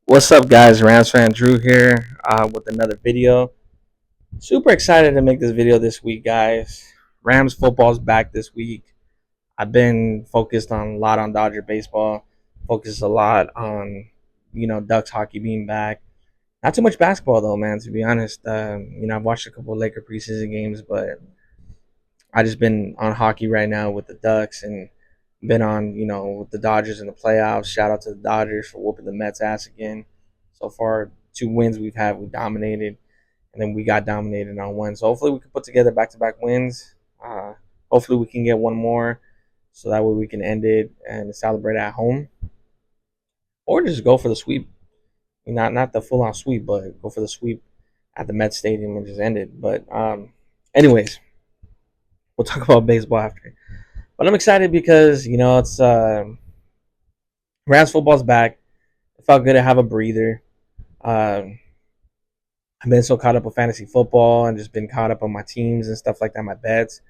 What's up, guys? Rams fan Drew here with another video. Super excited to make this video this week, guys. Rams football's back this week. I've been focused on a lot on Dodger baseball, focused a lot on Ducks hockey being back. Not too much basketball though, man. To be honest, I've watched a couple of Laker preseason games, but I just been on hockey right now with the Ducks and been on with the Dodgers in the playoffs. Shout out to the Dodgers for whooping the Mets ass again. So far, two wins we've had, we dominated, and then we got dominated on one. So hopefully we can put together back-to-back wins. Uh, Hopefully we can get one more, so that way we can end it and celebrate at home, or just go for the sweep. Not the full-on sweep, but go for the sweep at the Mets Stadium and just end it. But anyways, we'll talk about baseball after. But I'm excited because it's Rams football's back. It felt good to have a breather. Um, I've been so caught up with fantasy football and just been caught up on my teams and stuff like that, my bets,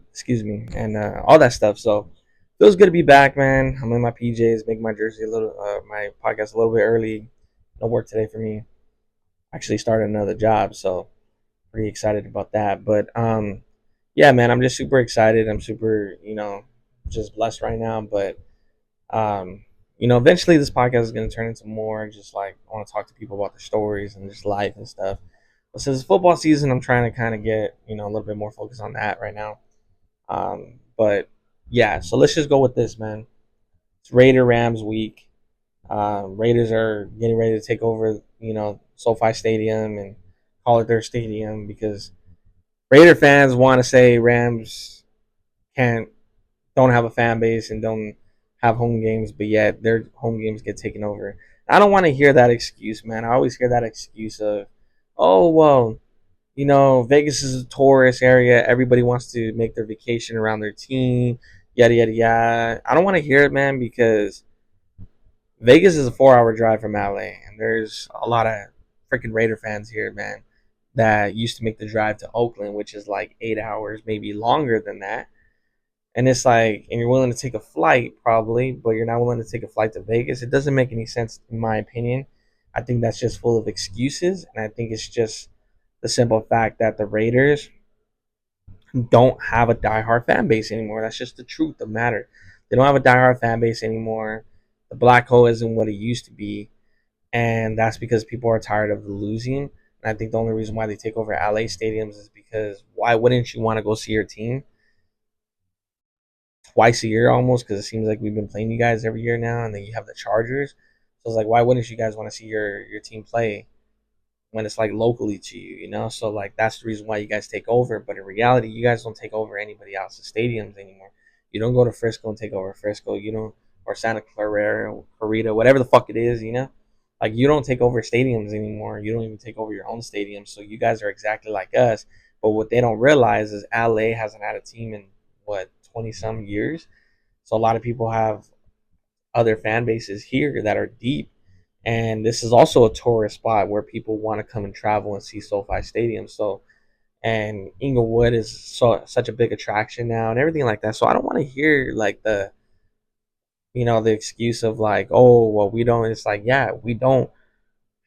excuse me, and all that stuff. So it feels good to be back, man. I'm in my PJs, making my jersey my podcast a little bit early. No work today for me. Actually started another job, so pretty excited about that. But yeah, man, I'm just super excited. I'm super, just blessed right now. But eventually this podcast is going to turn into more just like I want to talk to people about their stories and just life and stuff. But since it's football season, I'm trying to kind of get, a little bit more focus on that right now. But yeah, so let's just go with this, man. It's Raider Rams week. Raiders are getting ready to take over, SoFi Stadium and call it their stadium because Raider fans want to say Rams can't don't have a fan base and don't have home games, but yet their home games get taken over. I don't want to hear that excuse, man. I always hear that excuse of, oh well, Vegas is a tourist area. Everybody wants to make their vacation around their team. Yada yada yada. I don't want to hear it, man, because Vegas is a 4-hour drive from LA, and there's a lot of freaking Raider fans here, man, that used to make the drive to Oakland, which is like 8 hours, maybe longer than that. And it's like, and you're willing to take a flight probably, but you're not willing to take a flight to Vegas. It doesn't make any sense, in my opinion. I think that's just full of excuses, and I think it's just the simple fact that the Raiders don't have a diehard fan base anymore. That's just the truth of the matter. They don't have a diehard fan base anymore. The black hole isn't what it used to be, and that's because people are tired of losing. And I think the only reason why they take over LA stadiums is because why wouldn't you want to go see your team twice a year almost? Because it seems like we've been playing you guys every year now, and then you have the Chargers. So it's like, why wouldn't you guys want to see your team play when it's like locally to you, So like that's the reason why you guys take over. But in reality, you guys don't take over anybody else's stadiums anymore. You don't go to Frisco and take over Frisco, or Santa Clara, or Clarita, whatever the fuck it is. Like you don't take over stadiums anymore. You don't even take over your own stadium. So you guys are exactly like us. But what they don't realize is LA hasn't had a team in what 20 some years. So a lot of people have other fan bases here that are deep, and this is also a tourist spot where people want to come and travel and see SoFi Stadium. So, and Inglewood is such a big attraction now and everything like that. So I don't want to hear like the excuse of like, oh well, we don't. It's like, yeah, we don't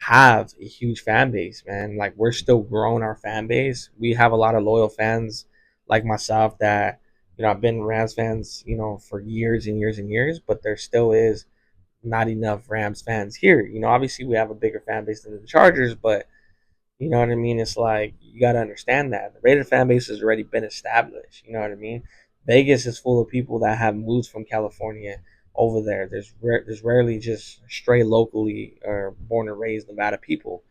have a huge fan base, man. Like we're still growing our fan base. We have a lot of loyal fans like myself that I've been Rams fans, for years and years and years, but there still is not enough Rams fans here. Obviously we have a bigger fan base than the Chargers, but you know what I mean? It's like you got to understand that the Raider fan base has already been established. You know what I mean? Vegas is full of people that have moved from California over there. There's rarely just stray locally or born and raised Nevada people.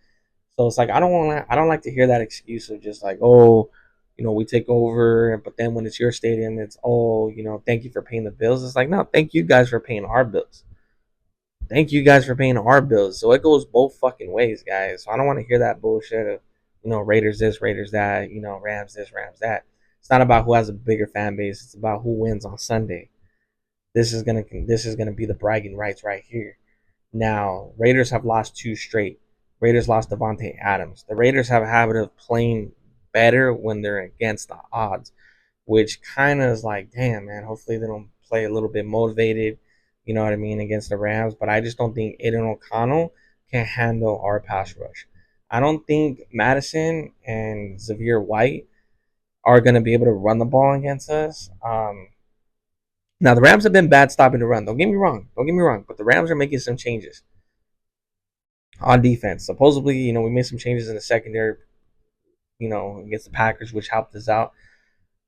So it's like I don't like to hear that excuse of just like, oh, we take over, but then when it's your stadium, it's, oh, thank you for paying the bills. It's like, no, thank you guys for paying our bills. Thank you guys for paying our bills. So it goes both fucking ways, guys. So I don't want to hear that bullshit of, Raiders this, Raiders that, Rams this, Rams that. It's not about who has a bigger fan base. It's about who wins on Sunday. This is gonna be the bragging rights right here. Now, Raiders have lost two straight. Raiders lost Devontae Adams. The Raiders have a habit of playing better when they're against the odds, which kind of is like, damn, man. Hopefully they don't play a little bit motivated, you know what I mean, against the Rams. But I just don't think Aiden O'Connell can handle our pass rush. I don't think Madison and Xavier White are going to be able to run the ball against us. Now the Rams have been bad stopping the run. Don't get me wrong. Don't get me wrong. But the Rams are making some changes on defense. Supposedly, we made some changes in the secondary, against the Packers, which helped us out.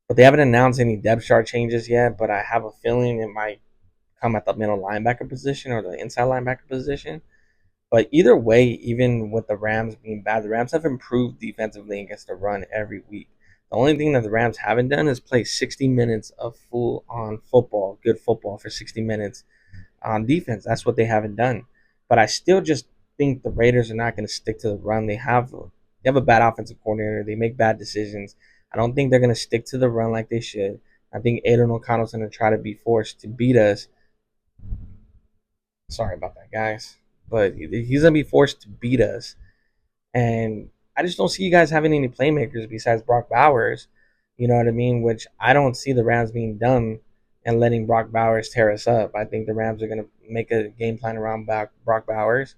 But they haven't announced any depth chart changes yet. But I have a feeling it might come at the middle linebacker position or the inside linebacker position. But either way, even with the Rams being bad, the Rams have improved defensively against the run every week. The only thing that the Rams haven't done is play 60 minutes of full on football, good football for 60 minutes on defense. That's what they haven't done. But I still just think the Raiders are not going to stick to the run. They have a bad offensive coordinator. They make bad decisions. I don't think they're going to stick to the run like they should. I think Aiden O'Connell's going to try to be forced to beat us. Sorry about that, guys. But he's going to be forced to beat us. And I just don't see you guys having any playmakers besides Brock Bowers. You know what I mean? Which I don't see the Rams being dumb and letting Brock Bowers tear us up. I think the Rams are going to make a game plan around Brock Bowers.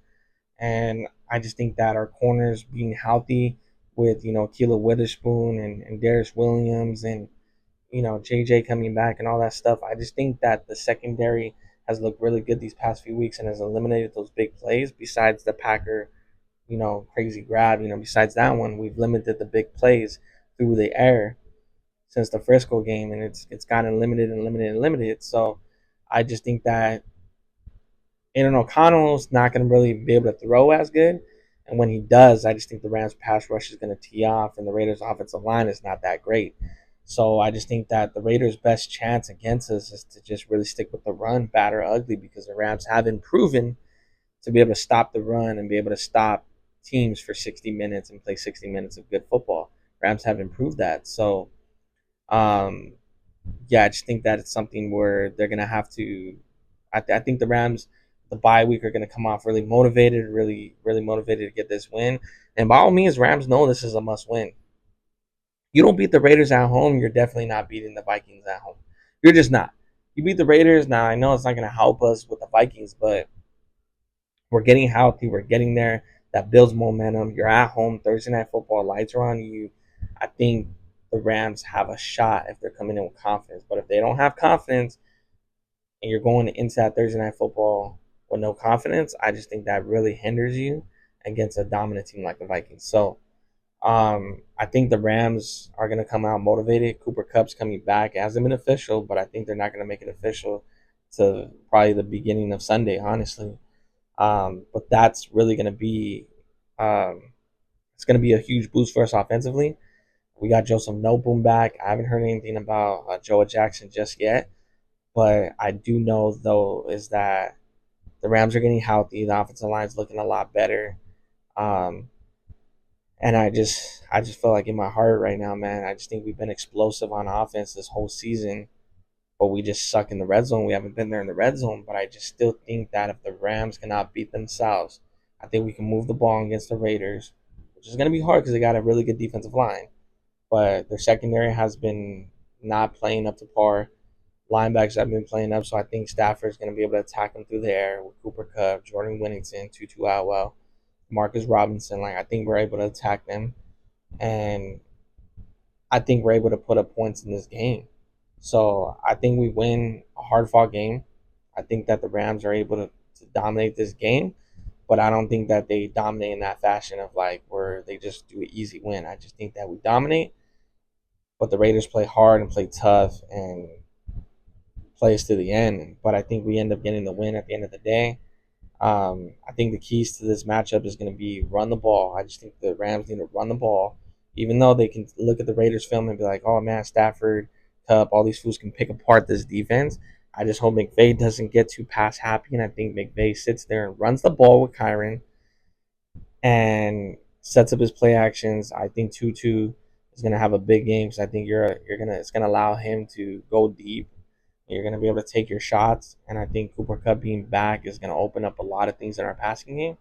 And I just think that our corners being healthy with, Keela Witherspoon and Darius Williams and, JJ coming back and all that stuff. I just think that the secondary has looked really good these past few weeks and has eliminated those big plays besides the Packer crazy grab. Besides that one, we've limited the big plays through the air since the Frisco game, and it's gotten limited and limited and limited. So I just think that Aiden O'Connell's not going to really be able to throw as good. And when he does, I just think the Rams pass rush is going to tee off, and the Raiders offensive line is not that great. So I just think that the Raiders' best chance against us is to just really stick with the run, bad or ugly, because the Rams haven't proven to be able to stop the run and be able to stop teams for 60 minutes and play 60 minutes of good football. Rams have improved that. So, um, yeah, I just think that it's something where they're going to have to. I think the Rams, the bye week, are going to come off really motivated, really, really motivated to get this win. And by all means, Rams know this is a must win. You don't beat the Raiders at home, you're definitely not beating the Vikings at home. You're just not. You beat the Raiders. Now, I know it's not going to help us with the Vikings, but we're getting healthy. We're getting there. That builds momentum. You're at home. Thursday night football. Lights are on you. I think the Rams have a shot if they're coming in with confidence. But if they don't have confidence and you're going into that Thursday night football with no confidence, I just think that really hinders you against a dominant team like the Vikings. So I think the Rams are going to come out motivated. Cooper Kupp's coming back. It hasn't been official, but I think they're not going to make it official to probably the beginning of Sunday, honestly. But that's really going to be it's going to be a huge boost for us offensively. We got Joseph Noteboom back. I haven't heard anything about Joe Jackson just yet, but I do know though is that the Rams are getting healthy. The offensive line is looking a lot better. Um, and I just feel like in my heart right now, man, I just think we've been explosive on offense this whole season, but we just suck in the red zone. We haven't been there in the red zone, but I just still think that if the Rams cannot beat themselves, I think we can move the ball against the Raiders, which is going to be hard because they got a really good defensive line, but their secondary has been not playing up to par. Linebackers have been playing up, so I think Stafford's going to be able to attack them through the air with Cooper Kupp, Jordan Whittington, Tutu Atwell, Marcus Robinson. Like I think we're able to attack them, and I think we're able to put up points in this game. So I think we win a hard fought game. I think that the Rams are able to dominate this game, but I don't think that they dominate in that fashion of like where they just do an easy win. I just think that we dominate, but the Raiders play hard and play tough and plays to the end. But I think we end up getting the win at the end of the day. I think the keys to this matchup is going to be run the ball. I just think the Rams need to run the ball, even though they can look at the Raiders film and be like, "Oh man, Stafford, Kupp, all these fools can pick apart this defense." I just hope McVay doesn't get too pass happy, and I think McVay sits there and runs the ball with Kyron and sets up his play actions. I think Tutu is going to have a big game because I think it's going to allow him to go deep. You're going to be able to take your shots, and I think Cooper Kupp being back is going to open up a lot of things in our passing game.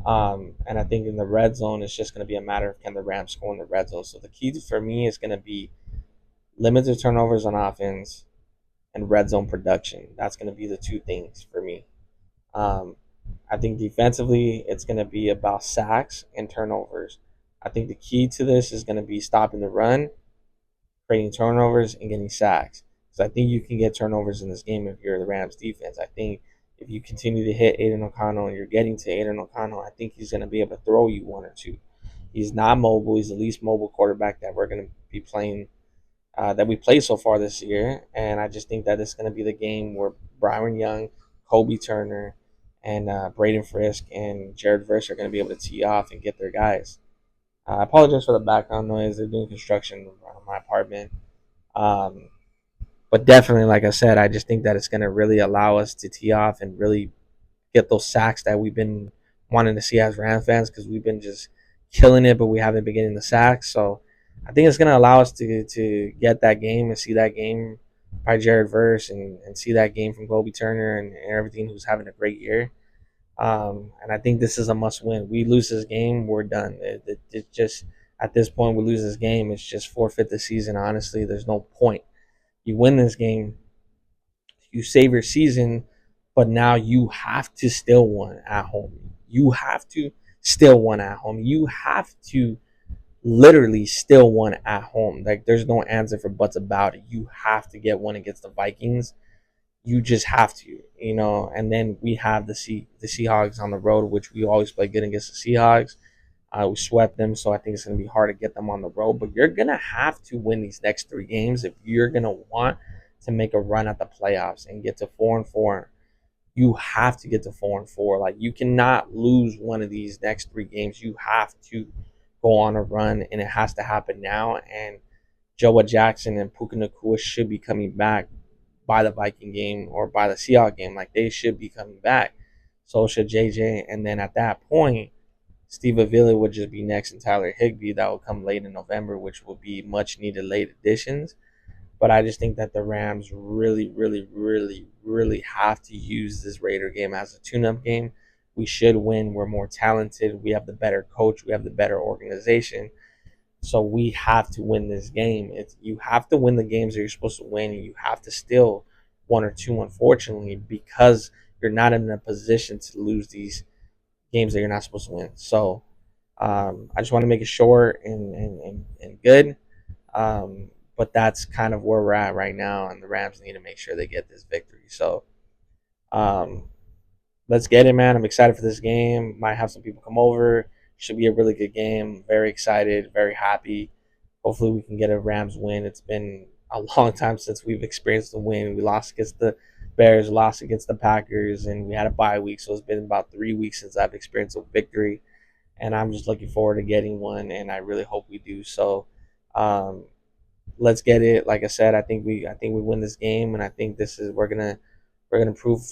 And I think in the red zone, it's just going to be a matter of can the Rams score in the red zone. So the key for me is going to be limited turnovers on offense and red zone production. That's going to be the two things for me. Um, I think defensively, it's going to be about sacks and turnovers. I think the key to this is going to be stopping the run, creating turnovers, and getting sacks. Because I think you can get turnovers in this game if you're the Rams defense. I think if you continue to hit Aiden O'Connell and you're getting to Aiden O'Connell, I think he's going to be able to throw you one or two. He's not mobile. He's the least mobile quarterback that we're going to be playing, that we played so far this year. And I just think that it's going to be the game where Byron Young, Kobe Turner, and Braden Frisk and Jared Verse are going to be able to tee off and get their guys. I apologize for the background noise. They're doing construction around my apartment. Um, but definitely, like I said, I just think that it's going to really allow us to tee off and really get those sacks that we've been wanting to see as Rams fans, because we've been just killing it, but we haven't been getting the sacks. So I think it's going to allow us to get that game and see that game by Jared Verse, and see that game from Kobe Turner and everything, who's having a great year. And I think this is a must win. We lose this game, we're done. It just, at this point, we lose this game, it's just forfeit the season. Honestly, there's no point. You win this game, you save your season, but now you have to still win at home. You have to still win at home. You have to literally still win at home. Like, there's no answer for buts about it. You have to get one against the Vikings. You just have to, And then we have the Seahawks on the road, which we always play good against the Seahawks. We swept them, so I think it's going to be hard to get them on the road. But you're going to have to win these next three games if you're going to want to make a run at the playoffs and get to 4-4. You have to get to 4-4. Like, you cannot lose one of these next three games. You have to go on a run, and it has to happen now. And Joa Jackson and Puka Nacua should be coming back by the Viking game or by the Seahawks game. Like, they should be coming back. So should JJ. And then at that point, Steve Avila would just be next, and Tyler Higbee that will come late in November, which will be much needed late additions. But I just think that the Rams really, really, really, really have to use this Raider game as a tune-up game. We should win. We're more talented. We have the better coach. We have the better organization. So we have to win this game. You have to win the games that you're supposed to win, and you have to steal one or two, unfortunately, because you're not in a position to lose these games that you're not supposed to win. So I just want to make it short and good. But that's kind of where we're at right now, and the Rams need to make sure they get this victory. So um, let's get it, man. I'm excited for this game. Might have some people come over. Should be a really good game. Very excited, very happy. Hopefully, we can get a Rams win. It's been a long time since we've experienced a win. We lost against the Bears, lost against the Packers, and we had a bye week. So it's been about 3 weeks since I've experienced a victory, and I'm just looking forward to getting one. And I really hope we do. So um, let's get it. Like I said, I think we win this game, and I think this is we're gonna prove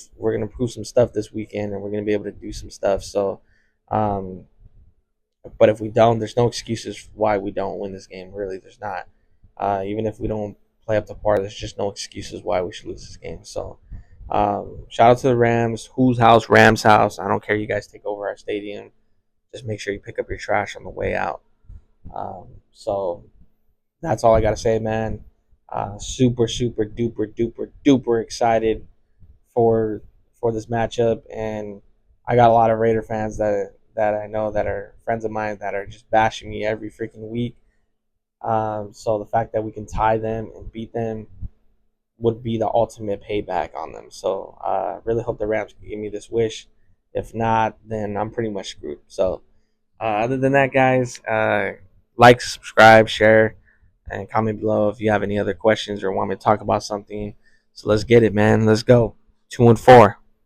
some stuff this weekend, and we're gonna be able to do some stuff. So. Um, but if we don't, there's no excuses why we don't win this game. Really, there's not. Even if we don't play up to par, there's just no excuses why we should lose this game. So, shout out to the Rams. Whose house? Rams house. I don't care. You guys take over our stadium. Just make sure you pick up your trash on the way out. So that's all I gotta say, man. Super, super, duper, duper, duper excited for for this matchup, and I got a lot of Raider fans that I know that are friends of mine that are just bashing me every freaking week. So the fact that we can tie them and beat them would be the ultimate payback on them. So I really hope the Rams can give me this wish. If not, then I'm pretty much screwed. So other than that, guys, like, subscribe, share, and comment below if you have any other questions or want me to talk about something. So let's get it, man. Let's go. 2-4.